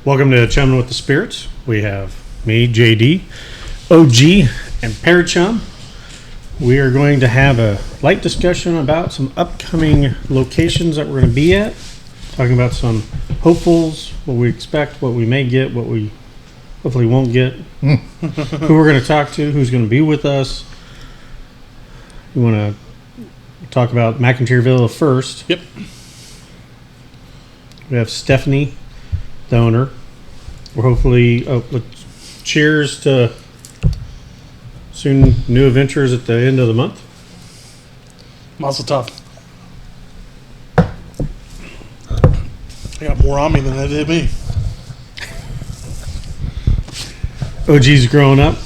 Welcome to Chumming with the Spirits. We have me, JD, OG, and Parachum. We are going to have a light discussion about some upcoming locations that we're going to be at. Talking about some hopefuls, what we expect, what we may get, what we hopefully won't get. Who we're going to talk to, who's going to be with us. We want to talk about McIntyre Villa first. Yep. We have Stephanie, the owner. We're hopefully cheers to soon new adventures at the end of the month. Mazel tov. I got more on me than they did me. OG's growing up.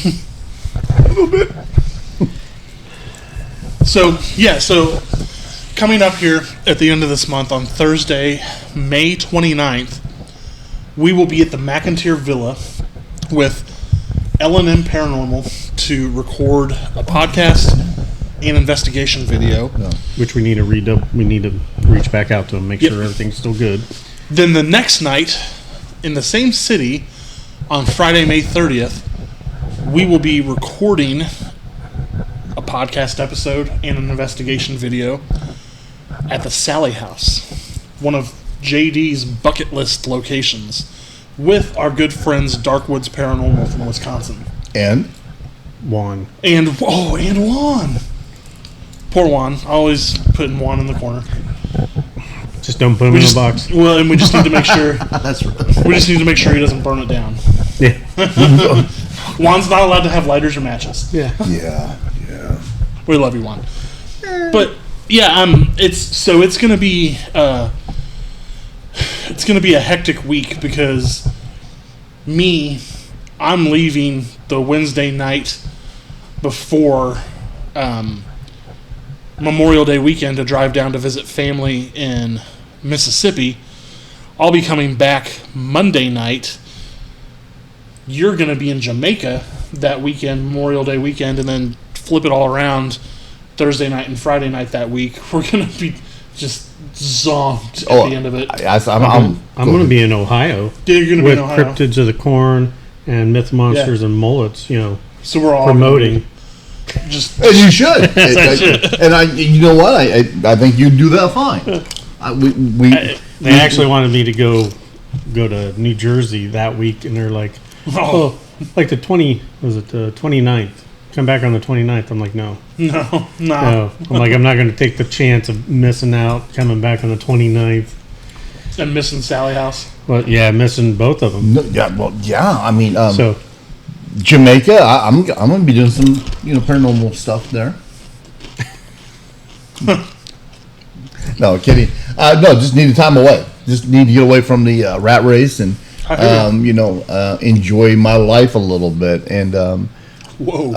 A little bit. So coming up here at the end of this month on Thursday, May 29th, we will be at the McIntyre Villa with L&M Paranormal to record a podcast and investigation video. Which we need to we need to reach back out to them, make sure everything's still good. Then the next night, in the same city, on Friday, May 30th, we will be recording a podcast episode and an investigation video at the Sally House, one of JD's bucket list locations, with our good friends Darkwoods Paranormal from Wisconsin. And? Juan. And Juan. Poor Juan. Always putting Juan in the corner. Just don't put him in the box. Well, and we just need to make sure. That's right. We just need to make sure he doesn't burn it down. Yeah. Juan's not allowed to have lighters or matches. Yeah. Yeah. We love you, Juan. But yeah, it's gonna be a hectic week because I'm leaving the Wednesday night before Memorial Day weekend to drive down to visit family in Mississippi. I'll be coming back Monday night. You're gonna be in Jamaica that weekend, Memorial Day weekend, and then flip it all around Thursday night and Friday night that week. We're going to be just zonked at the end of it. I'm going to be in Ohio. Yeah, you're going to be in Ohio. With Cryptids of the Corn and Myth Monsters and Mullets, so we're all promoting. Just and you should. Should. You know what? I think you'd do that fine. They actually wanted me to go to New Jersey that week, and they're like, like the 29th. Come back on the 29th. I'm like, no. I'm like, I'm not going to take the chance of missing out coming back on the 29th. And missing Sally House. Well, yeah, missing both of them. No, I mean, so Jamaica, I'm going to be doing some, paranormal stuff there. No, kidding. No, just need a time away. Just need to get away from the rat race and, enjoy my life a little bit. And, whoa.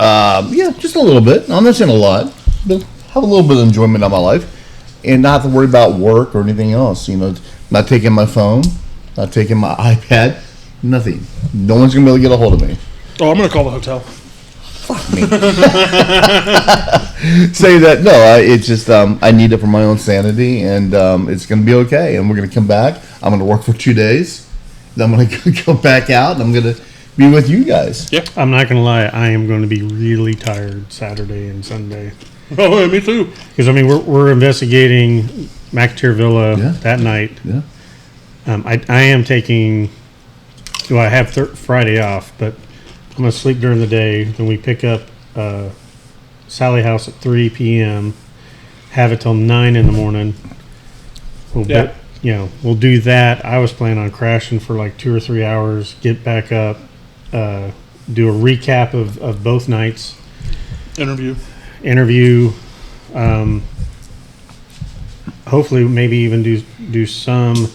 Yeah, just a little bit. I'm not saying a lot, but have a little bit of enjoyment of my life and not have to worry about work or anything else. Not taking my phone, not taking my iPad, nothing. No one's going to be able to get a hold of me. Oh, I'm going to call the hotel. Fuck me. Say that. No, it's just I need it for my own sanity, and it's going to be okay. And we're going to come back. I'm going to work for 2 days. Then I'm going to go back out, and I'm going to be with you guys. Yep. I'm not going to lie. I am going to be really tired Saturday and Sunday. Oh, me too. Because, we're investigating McIntyre Villa that night. Yeah. I am taking... Well, I have Friday off, but I'm going to sleep during the day. Then we pick up Sally House at 3 p.m., have it till 9 in the morning. We'll do that. I was planning on crashing for like 2 or 3 hours, get back up, do a recap of both nights. Interview. Hopefully maybe even do some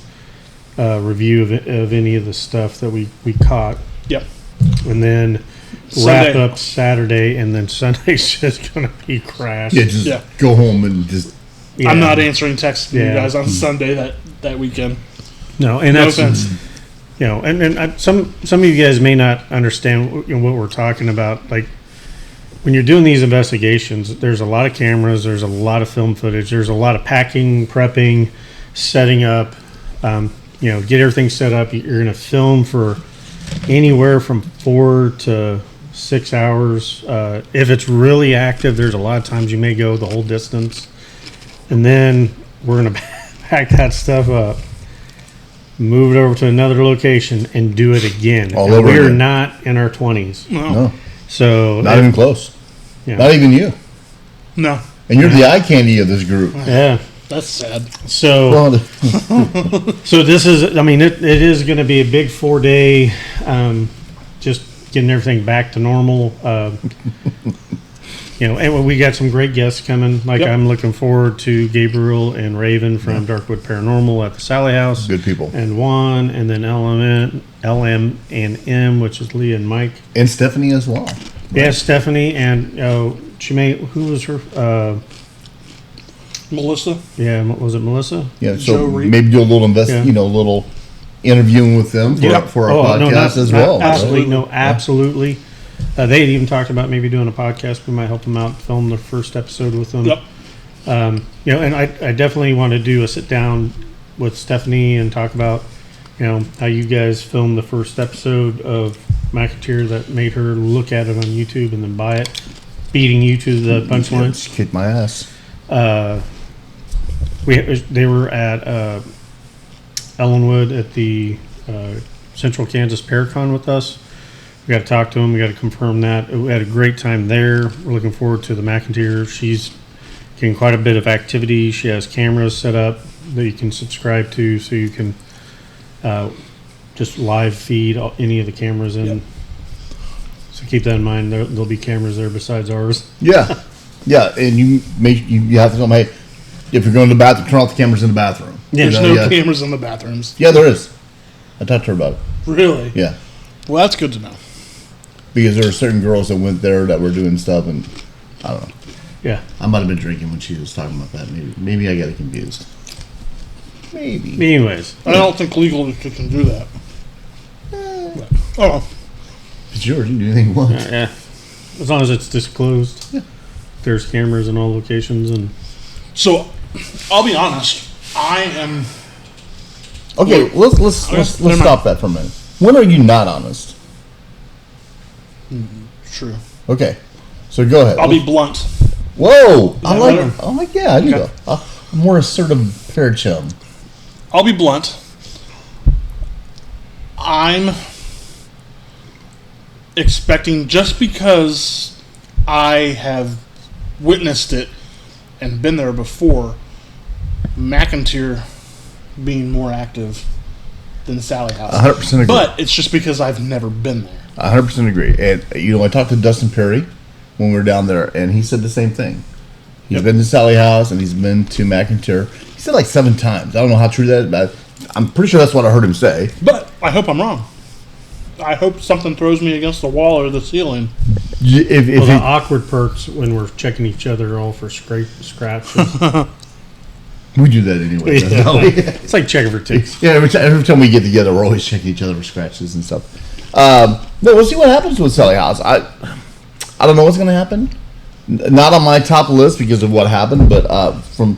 review of any of the stuff that we caught. Yep. And then wrap up Saturday, and then Sunday's just going to be crash. Yeah, just go home and just... Yeah. I'm not answering texts from you guys on Sunday that weekend. No, and no that's... offense. And some of you guys may not understand what we're talking about. Like, when you're doing these investigations, there's a lot of cameras, there's a lot of film footage, there's a lot of packing, prepping, setting up. Get everything set up. You're going to film for anywhere from 4 to 6 hours. If it's really active, there's a lot of times you may go the whole distance. And then we're going to pack that stuff up, move it over to another location, and do it again. All over we are again. not in our 20s. No, So not even close. Yeah. Not even you. No. And you're the eye candy of this group. Yeah. That's sad. So Well, So this is, I mean, it is going to be a big 4-day, just getting everything back to normal. And we got some great guests coming. Like Yep. I'm looking forward to Gabriel and Raven from Darkwood Paranormal at the Sally House. good people. And Juan, and then LM and M, which is Leah and Mike. And Stephanie as well. Yeah, Stephanie and who was her? Melissa? Yeah, was it Melissa? Yeah, Joe so Reed. maybe do a little Yeah. little interviewing with them for our podcast as well. Absolutely, no, absolutely. They had even talked about maybe doing a podcast. We might help them out, film the first episode with them. Yep. And I definitely want to do a sit down with Stephanie and talk about, how you guys filmed the first episode of McAteer that made her look at it on YouTube and then buy it, beating you to the punchline. She kicked my ass. They were at Ellenwood at the Central Kansas Paracon with us. We got to talk to them. We got to confirm that. We had a great time there. We're looking forward to the McIntyre. She's getting quite a bit of activity. She has cameras set up that you can subscribe to, so you can just live feed any of the cameras in. Yep. So keep that in mind. There'll be cameras there besides ours. Yeah, yeah, and you have to tell them, hey, if you're going to the bathroom, turn off the cameras in the bathroom. Yeah, There's no cameras in the bathrooms. Yeah, there is. I talked to her about it. Really? Yeah, Well, that's good to know. because there were certain girls that went there that were doing stuff, and I don't know. Yeah. I might have been drinking when she was talking about that. Maybe I got it confused. Maybe. Anyways, I don't think legally you can do that. But, oh, It's yours. You can do anything you want. yeah. As long as it's disclosed. Yeah. There's cameras in all locations and. so I'll be honest. I am. Okay, let's never stop that for a minute. When are you not honest? True. Okay, so go ahead. I'll be blunt. Whoa! that better? Yeah, I do. Okay. A more assertive pair chum. I'll be blunt. I'm expecting, just because I have witnessed it and been there before, McIntyre being more active than Sally House. 100% agree. But it's just because I've never been there. 100% agree. And I talked to Dustin Perry when we were down there, and he said the same thing. He's Yep. been to Sally House and he's been to McIntyre. He said like 7 times. I don't know how true that is, but I'm pretty sure that's what I heard him say. But I hope I'm wrong. I hope something throws me against the wall or the ceiling. If Well, the awkward perks when we're checking each other all for scratches. we do that anyway. Yeah. don't we? It's like checking for ticks. Yeah, every time we get together, we're always checking each other for scratches and stuff. No, we'll see what happens with Sally House. I don't know what's going to happen. Not on my top list because of what happened, but from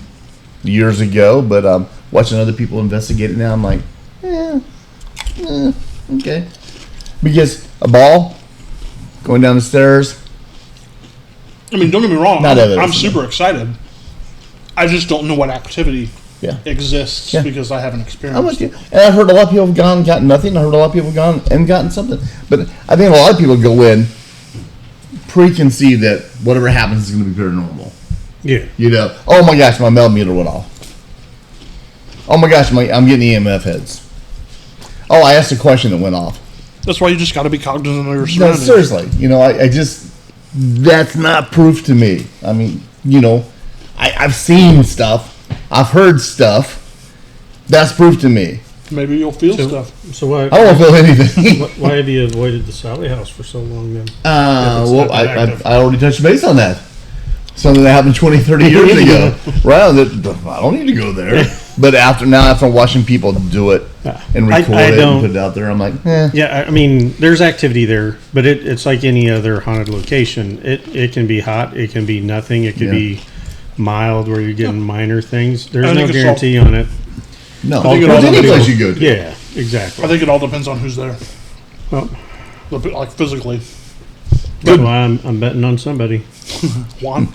years ago. But watching other people investigate it now, I'm like, okay. Because a ball going down the stairs. I mean, don't get me wrong. Not I'm evidence, super excited. I just don't know what activity Yeah. exists Yeah. because I haven't I'm experienced with you. it. And I've heard a lot of people have gone and gotten nothing. I heard a lot of people have gone and gotten something. But I think a lot of people go in preconceived that whatever happens is going to be paranormal. Yeah. Oh my gosh, my mail meter went off. Oh my gosh, I'm getting EMF heads. Oh, I asked a question that went off. That's why you just got to be cognizant of your No, surroundings. seriously. I just, that's not proof to me. I mean, I've seen stuff. I've heard stuff. That's proof to me. Maybe you'll feel So, stuff. so why, I don't feel anything. why have you avoided the Sally House for so long then? If it's Well, not that active. I already touched base on that. Something that happened 20, 30 years ago. Right? I don't need to go there. But after watching people do it and record it and put it out there, I'm like, Yeah, I mean, there's activity there, but it's like any other haunted location. It can be hot, it can be nothing, it can be mild where you're getting minor things. There's no guarantee on it. No, there's any place you go to. Yeah, exactly. I think it all depends on who's there. Well, like physically. Good. Well, I'm betting on somebody. Juan.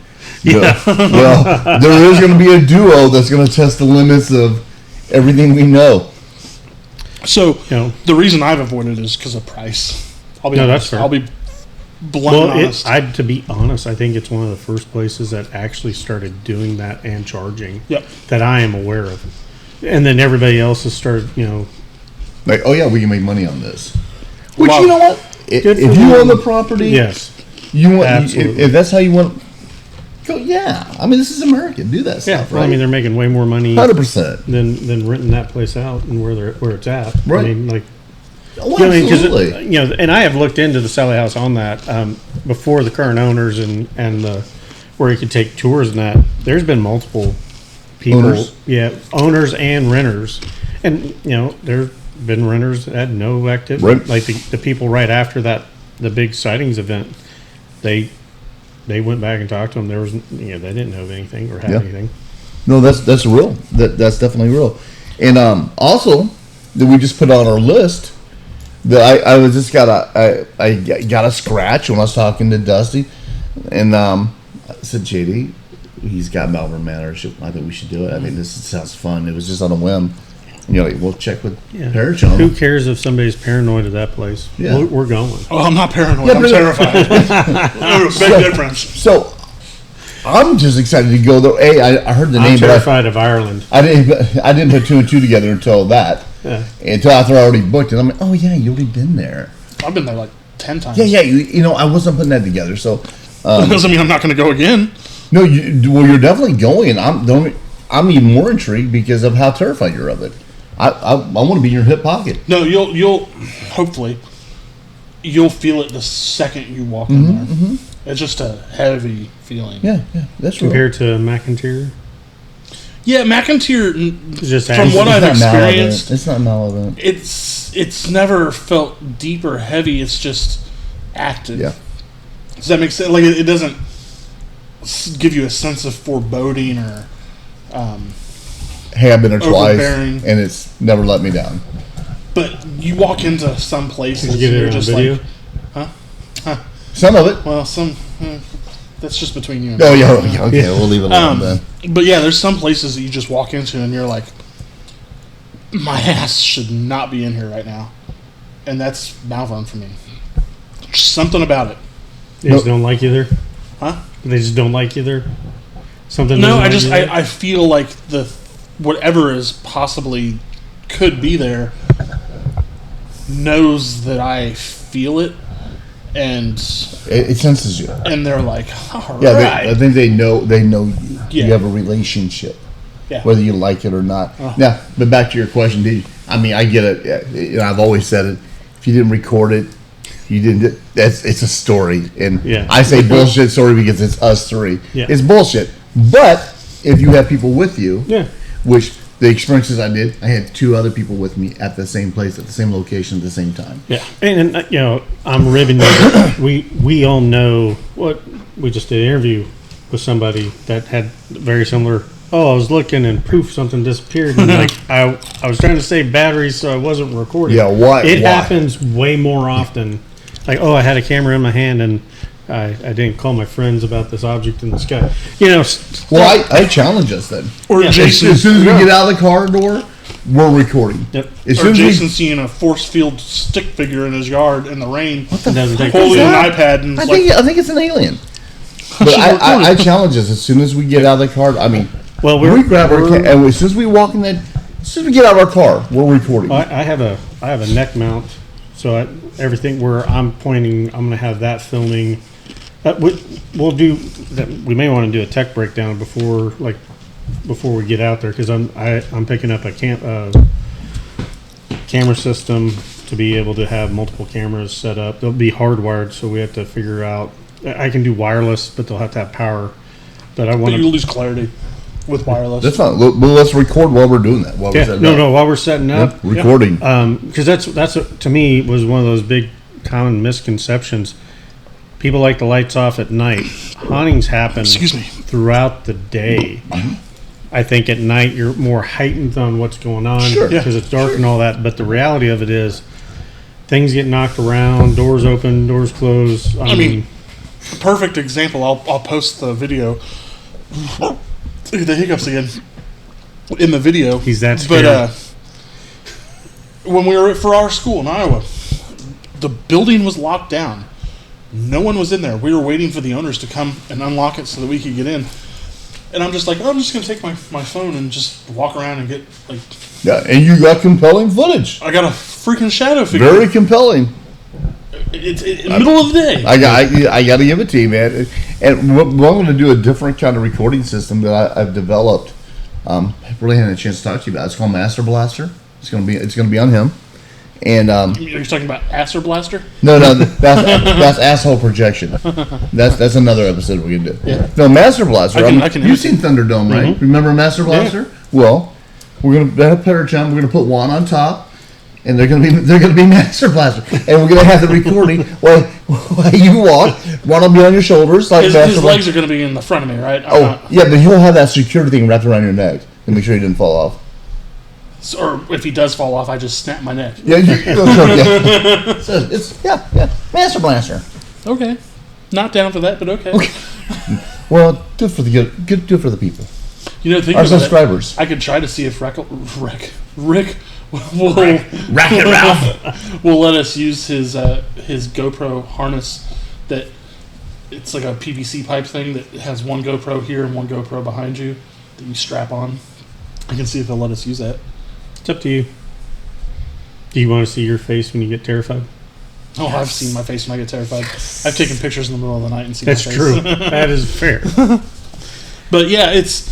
Yeah. Well, there is going to be a duo that's going to test the limits of everything we know. So the reason I've avoided it is because of price. I'll be honest. That's fair. I'll be blunt and honest. To be honest, I think it's one of the first places that actually started doing that and charging. Yep. That I am aware of, and then everybody else has started. Like, oh yeah, we can make money on this. Which Well, you know what? If you own the property, yes, you want. Absolutely. If that's how you want. Go, yeah. I mean, this is America. Do that stuff, right? I mean, they're making way more money 100% than renting that place out and where it's at. Right. I mean, like, absolutely. And I have looked into the Sally House on that before the current owners and where you could take tours and that. There's been multiple people, owners and renters, and there's been renters that had no activity. Right. Like the people right after that, the big sightings event, they went back and talked to them. There was, they didn't know of anything or have anything. No, that's real. That's definitely real. And also, that we just put on our list. That I was just got a scratch when I was talking to Dusty, and I said, JD, he's got Malvern Manor. I think we should do it. I think this sounds fun. It was just on a whim. And you're like, we'll check with Parachon. Who cares if somebody's paranoid of that place? Yeah. We're going. Oh, I'm not paranoid. I'm terrified. There's a big difference. So I'm just excited to go there. I heard the name. I'm terrified of Ireland. I didn't put two and two together until that. Yeah. Until after I already booked it. I'm like, oh yeah, you already been there. I've been there like 10 times. Yeah. I wasn't putting that together. So that doesn't mean I'm not going to go again. No, you're definitely going. I'm even more intrigued because of how terrified you're of it. I want to be in your hip pocket. No, you'll hopefully you'll feel it the second you walk in there. Mm-hmm. It's just a heavy feeling. Yeah, that's compared to McIntyre. Yeah, McIntyre. Just from what I've experienced, it's not malevant. It's never felt deep or heavy. It's just active. Yeah. Does that make sense? Like it doesn't give you a sense of foreboding or. Hey, I've been there twice, overbearing. And it's never let me down. But you walk into some places, Did you get it you're on just video? like, huh? Some of it. Well, that's just between you and me. me. Okay, we'll leave it alone then. But yeah, there's some places that you just walk into and you're like, my ass should not be in here right now. And that's Malvern for me. Just something about it. They just don't like you there? Huh? They just don't like you there? Something? No, I feel like whatever is possibly could be there knows that I feel it, and it senses you. And they're like, all right. I think they know you. Yeah. You have a relationship, whether you like it or not. Now, but back to your question, I get it. I've always said it. If you didn't record it, you didn't. It's a story, and I say bullshit story because it's us three. Yeah. It's bullshit. But if you have people with you, which the experiences I had two other people with me at the same place, at the same location, at the same time. Yeah, and I'm ribbing you. We all know what we just did an interview with somebody that had very similar. Oh, I was looking and poof, something disappeared. And I was trying to save batteries, so I wasn't recording. Yeah, why? It happens way more often. Like, I had a camera in my hand and I didn't call my friends about this object in the sky. Well, I challenge us then. Or Jason, as soon as we get out of the car door, we're recording. Yep. Or Jason seeing a force field stick figure in his yard in the rain, holding an iPad, and I think it's an alien. But I challenge us as soon as we get out of the car. I mean, we grab our and as soon as we walk in as soon as we get out of our car, we're recording. I have a neck mount, so everything where I'm pointing, I'm going to have that filming. We'll do that. We may want to do a tech breakdown before we get out there because I'm picking up a camera system to be able to have multiple cameras set up. They'll be hardwired, so we have to figure out. I can do wireless, but they'll have to have power. But you'll lose clarity. with wireless. That's fine. Well, let's record while we're doing that. While we're Yeah, setting no, up. no. While we're setting up, Recording. because that's to me was one of those big common misconceptions. People like the lights off at night. Hauntings happen throughout the day. I think at night you're more heightened on what's going on because it's dark and all that. But the reality of it is, things get knocked around, doors open, doors close. I mean, perfect example. I'll post the video. The hiccups again in the video. He's that scared. But when we were for our school in Iowa, the building was locked down. No one was in there. We were waiting for the owners to come and unlock it so that we could get in. And I'm just like, I'm just going to take my phone and just walk around and get, like... Yeah, and you got compelling footage. I got a freaking shadow figure. Very compelling. It's in the middle of the day. I got to give it to you, man. And we're going to do a different kind of recording system that I've developed. I really hadn't a chance to talk to you about. It's called Master Blaster. It's going to be on him. And You're talking about Acer Blaster? no, that's asshole projection. That's another episode we can do. Yeah. No, Master Blaster. I can you've seen Thunderdome, right? Mm-hmm. Remember Master Blaster? Yeah. Well, we're gonna have Petterchum. We're gonna put Juan on top, and they're gonna be Master Blaster, and we're gonna have the recording while you walk. Juan will be on your shoulders like his legs are gonna be in the front of me, right? Yeah, but he'll have that security thing wrapped around your neck to make sure he didn't fall off. Or if he does fall off, I just snap my neck. Yeah, So it's Master Blaster. Okay, not down for that, but okay. Well, do it for the good. Do it for the people. You know, Our subscribers. I could try to see if Rick will Racket Ralph will let us use his GoPro harness. That it's like a PVC pipe thing that has one GoPro here and one GoPro behind you that you strap on. I can see if they'll let us use that. It's up to you. Do you want to see your face when you get terrified? Oh, I've seen my face when I get terrified. I've taken pictures in the middle of the night and seen That's my face. true. That is fair. But yeah, it's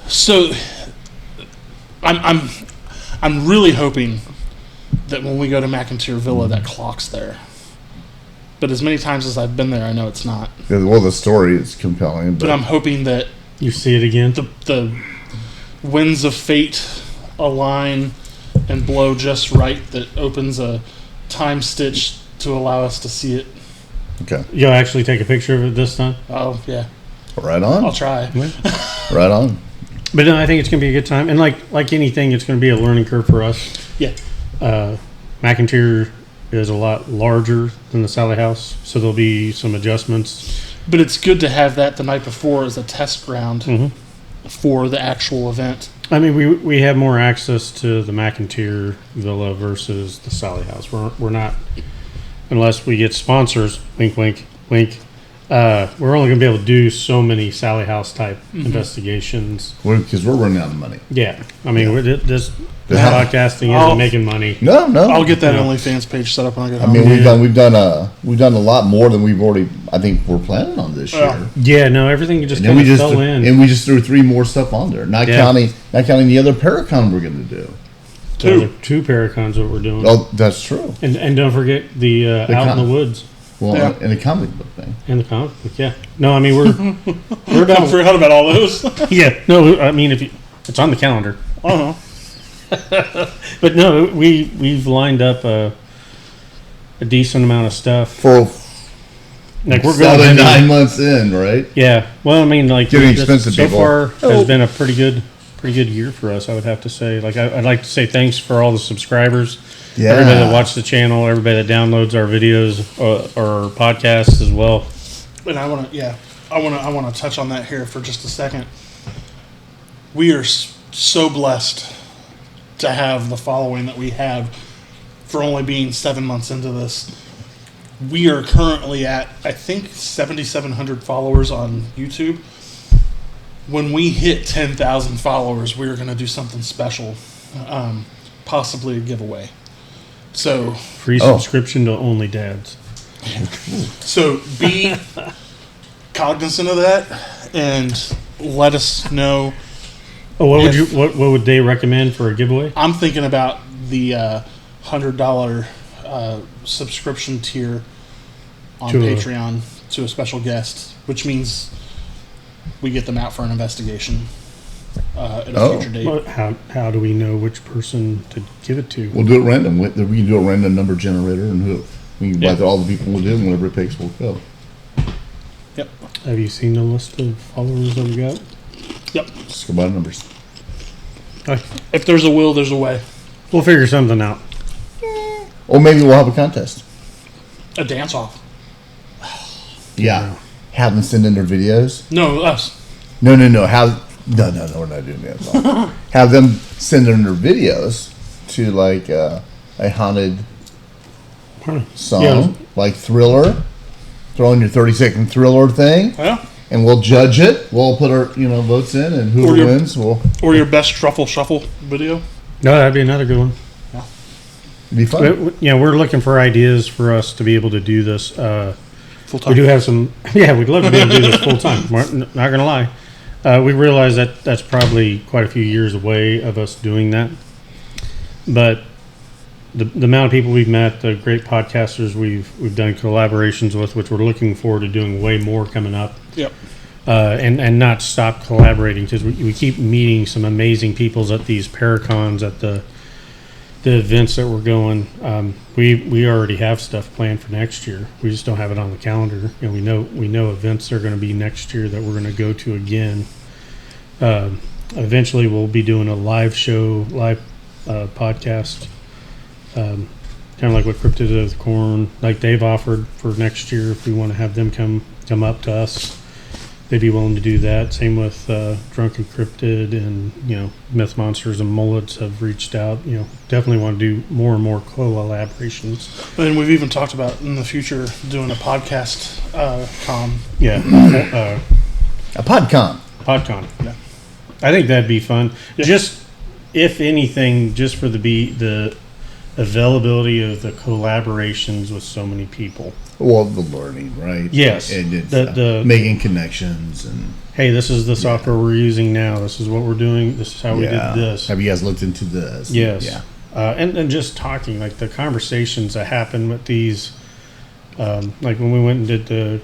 so. I'm really hoping that when we go to McIntyre Villa, that clock's there. But as many times as I've been there, I know it's not. Well, the story is compelling, But I'm hoping that You see it again? the winds of fate align and blow just right that opens a time stitch to allow us to see it. Okay. You'll actually take a picture of it this time? Oh, yeah. Right on. I'll try. Right on. But no, I think it's going to be a good time. And like anything, it's going to be a learning curve for us. Yeah. McIntyre is a lot larger than the Sally House, so there'll be some adjustments. But it's good to have that the night before as a test ground for the actual event. I mean, we have more access to the McIntyre Villa versus the Sally House. We're not, unless we get sponsors, wink, wink, wink, we're only going to be able to do so many Sally House type investigations. Because we're running out of money. Yeah. I mean, this podcasting isn't making money. No. I'll get that OnlyFans page set up when I get home. I mean, we've done a lot more than we've already. I think we're planning on this year. Yeah, no, everything just And kind then of fell in. and we just threw 3 more stuff on there. Not counting the other Paracon we're going to do. Two Paracons that we're doing. Oh, that's true. And don't forget the Out in the Woods. Well, and the comic book thing. And the comic book, yeah. No, I mean we're I forgot about all those. Yeah, no, I mean it's on the calendar. But no, we've lined up a decent amount of stuff For like we're 9 months in, right? Yeah, well, I mean, like Getting expensive so people. far has been a pretty good year for us. I would have to say. Like I'd like to say thanks for all the subscribers, everybody that watched the channel, everybody that downloads our videos or podcasts as well. And I want to touch on that here for just a second. We are so blessed to have the following that we have for only being 7 months into this. We are currently at, I think, 7,700 followers on YouTube. When we hit 10,000 followers, we're going to do something special, possibly a giveaway. So Free subscription to Only Dads. So be cognizant of that and let us know. Oh, what would they recommend for a giveaway? I'm thinking about the $100 subscription tier on Patreon to a special guest, which means we get them out for an investigation. at a future date. Well, how do we know which person to give it to? We'll do it random. We can do a random number generator, and we can buy all the people we'll do, and whatever it picks, we'll go. Yep. Have you seen the list of followers that we got? Yep. Just go by the numbers. If there's a will, there's a way. We'll figure something out. Or maybe we'll have a contest. A dance off. Yeah. Have them send in their videos. No, us. No. No, we're not doing that. Have them send in their videos to like a haunted song, Yeah. like Thriller. Throw in your 30-second Thriller thing, Yeah. and we'll judge it. We'll put our votes in, and whoever wins will. Or your best truffle shuffle video. No, that'd be another good one. It'd be fun. We're looking for ideas for us to be able to do this. Full time. We do have some. Yeah, we'd love to be able to do this full time. Not gonna lie. We realize that that's probably quite a few years away of us doing that. But the amount of people we've met, the great podcasters we've done collaborations with, which we're looking forward to doing way more coming up. Yep. And not stop collaborating, because we keep meeting some amazing peoples at these Paracons, at the events that we're going. We already have stuff planned for next year. We just don't have it on the calendar. We know events are going to be next year that we're going to go to again. Eventually, we'll be doing a live show, podcast, kind of like what Cryptid of the Corn, like they've offered for next year. If we want to have them come up to us, they'd be willing to do that. Same with Drunken Cryptid, and Myth Monsters and Mullets have reached out. Definitely want to do more and more collaborations. And we've even talked about in the future doing a podcast con. Yeah, A podcon. PodCon. Yeah. I think that'd be fun. Yeah. Just if anything, just for the availability of the collaborations with so many people. Well, the learning, right? Yes. And it's, The making connections and. hey, this is the software we're using now. This is what we're doing. This is how we did this. Have you guys looked into this? Yes. Yeah. And just talking, like the conversations that happen with these, like when we went and did the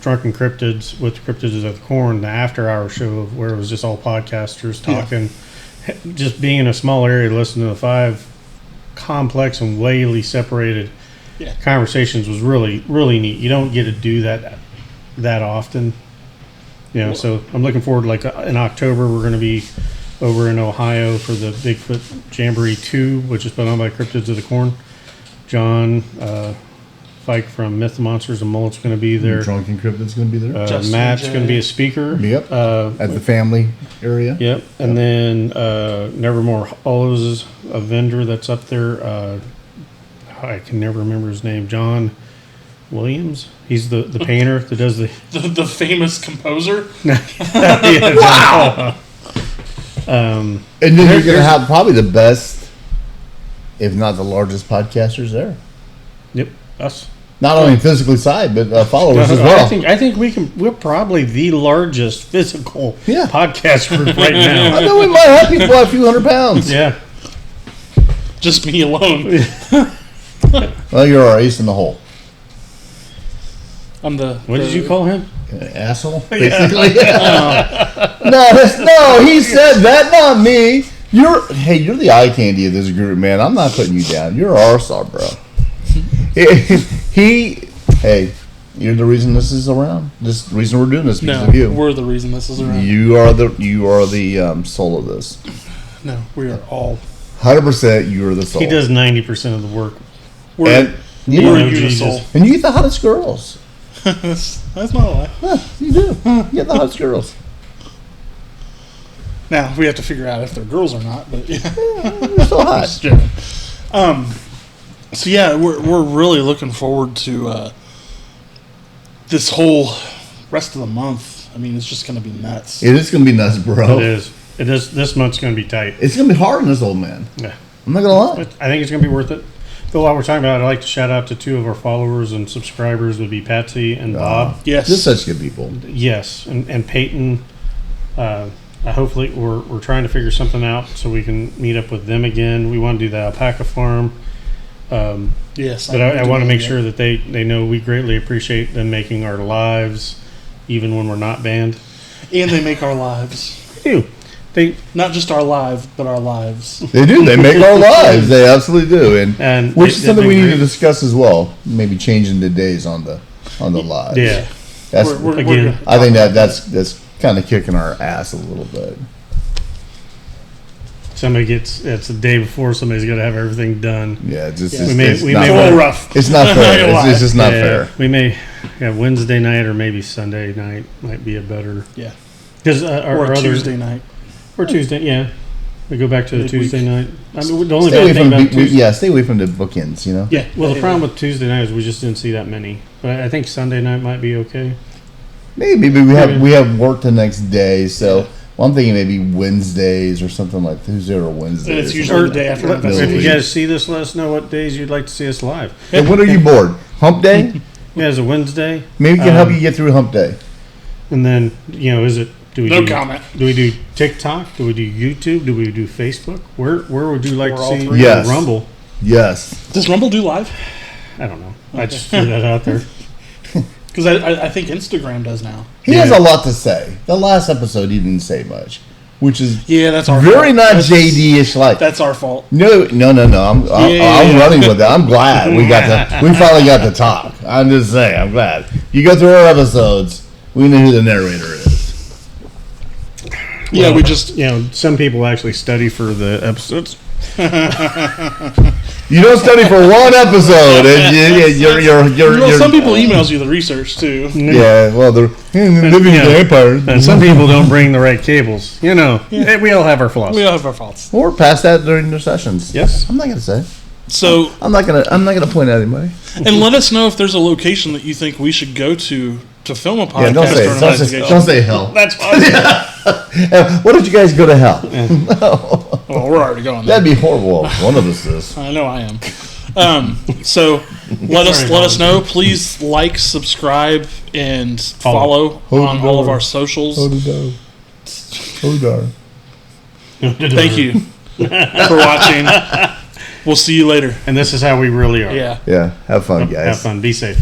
Drunken Cryptids with Cryptids of the Corn, the after hour show where it was just all podcasters talking, just being in a small area, listening to the 5 complex and wayly separated conversations was really, really neat. You don't get to do that often. So I'm looking forward to, like, in October, we're going to be over in Ohio for the Bigfoot Jamboree 2, which is put on by Cryptids of the Corn. John Fike from Myth Monsters and Mullet's going to be there. Drunken Cryptid's going to be there. Matt's going to be a speaker. Yep. At the family area. Yep. And then Nevermore Hollows is a vendor that's up there. I can never remember his name. John Williams. He's the painter that does the famous composer. Wow. And then you're going to have probably the best, if not the largest, podcasters there. Yep, us. Not only physically side, but followers as well. I think we're probably the largest physical Yeah. podcast group right now. I know we might have people a few 100 pounds. Yeah. Just me alone. Well, you're our ace in the hole. I'm the. What did you call him? Asshole, basically. No, he said that, not me. You're the eye candy of this group, man. I'm not putting you down. You're our star, bro. You're the reason this is around. This the reason we're doing this because of you. We're the reason this is around. You are the soul of this. No, we are all. 100%. You are the soul. He does 90% of the work. And you the soul. And you get the hottest girls. That's not a lie. Huh, you do. You get the hottest girls. Now we have to figure out if they're girls or not, but yeah, You're so hot. Just joking. So yeah, we're really looking forward to this whole rest of the month. I mean, it's just going to be nuts. It is going to be nuts, bro. It is. This month's going to be tight. It's going to be hard on this old man. Yeah. I'm not going to lie. But I think it's going to be worth it. But while we're talking about it, I'd like to shout out to 2 of our followers and subscribers, would be Patsy and Bob. Yes. Just such good people. Yes, and Peyton. Hopefully, we're trying to figure something out so we can meet up with them again. We want to do the alpaca farm. Yes. But I want to make sure that they know we greatly appreciate them making our lives, even when we're not banned. And they make our lives. They do. Not just our live, but our lives. They do. They make our lives. They absolutely do, and which is something we need to discuss as well. Maybe changing the days on the lives. Yeah, that's again. I think that's kind of kicking our ass a little bit. It's the day before. Somebody's got to have everything done. Yeah, we it's may not a little fair. rough. It's not fair. It's just not fair. We may Wednesday night or maybe Sunday night might be a better. Yeah. Because Or Tuesday night. Or Tuesday, yeah. We go back to the Midweek. Tuesday night. I mean, the only Stay away bad thing from about Tuesday. stay away from the bookends. You know. Yeah. Well, the problem with Tuesday night is we just didn't see that many. But I think Sunday night might be okay. Maybe, but we have work the next day, so I'm thinking maybe Wednesdays or something like Tuesday or Wednesday. And it's or usually something. the day after If you investigation. guys see this, let us know what days you'd like to see us live. And when are you bored? Hump day? Yeah, it's a Wednesday. Maybe we can help you get through hump day. And then, is it... No comment. Do we do TikTok? Do we do YouTube? Do we do Facebook? Where would you like Or to all see three. Yes. Rumble? Yes. Does Rumble do live? I don't know. I just threw that out there. Because I think Instagram does now. He has a lot to say. The last episode, he didn't say much, which is Yeah, that's our very fault. not That's- JD-ish like. That's our fault. No. I'm running with it. I'm glad we finally got to talk. I'm just saying. I'm glad you go through our episodes. We know who the narrator is. Yeah, we just some people actually study for the episodes. You don't study for one episode, and you're some people emails you the research too. Yeah, well, they're living in the empire. And some people don't bring the right cables. We all have our flaws. We all have our faults. Or pass that during their sessions. Yes. I'm not gonna say. So I'm not gonna point at anybody. and let us know if there's a location that you think we should go to film a podcast Yeah, don't or say an it. investigation. Don't say hell. That's fine. What if you guys go to hell? Well, we're already going there. That'd be horrible. One of us is. I know I am. So let us know. Please like, subscribe, and follow on all of our socials. Thank you for watching. We'll see you later. And this is how we really are. Yeah. Yeah. Have fun, guys. Have fun. Be safe.